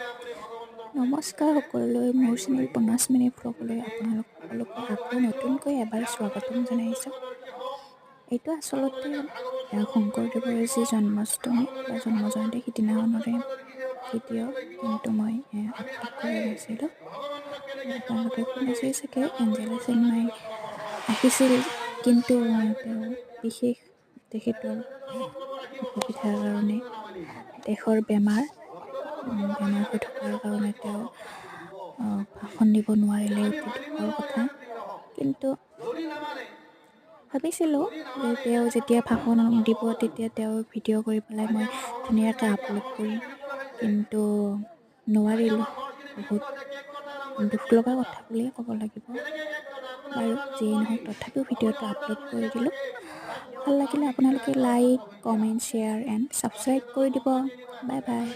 নমস্কাৰ সকলোলৈ মোৰ চেনেল ৫০ মিনিট ভ্লগলৈ আপোনালোক সকলোকে আকৌ নতুনকৈ এবাৰ স্বাগতম জনাইছোঁ। এইটো আচলতে শংকৰদেৱৰ যি জন্মাষ্টমী বা জন্মজয়ন্তী সিদিনাখনৰে ভিডিঅ', কিন্তু মই আপলোড কৰা নাছিলোঁ। আপোনালোকে শুনিছেই চাগে এঞ্জেলা চেংমাই আহিছিল, কিন্তু তেওঁ বিশেষ তেখেতৰ অসুবিধাৰ কাৰণে দেশৰ বেমাৰ হৈ থকাৰ কাৰণে তেওঁ ভাষণ দিব নোৱাৰিলে, অতি দুখৰ কথা। কিন্তু ভাবিছিলোঁ যে তেওঁ যেতিয়া ভাষণ দিব তেতিয়া তেওঁ ভিডিঅ' কৰি পেলাই মই ধুনীয়াকৈ আপলোড কৰিম, কিন্তু নোৱাৰিলোঁ। বহুত দুখ লগা কথা বুলিয়ে ক'ব লাগিব। বাৰু যিয়ে নহওক, তথাপিও ভিডিঅ'টো আপলোড কৰি দিলোঁ। ভাল লাগিলে আপোনালোকে like, comment, share and subscribe কৰি দিব। Bye bye.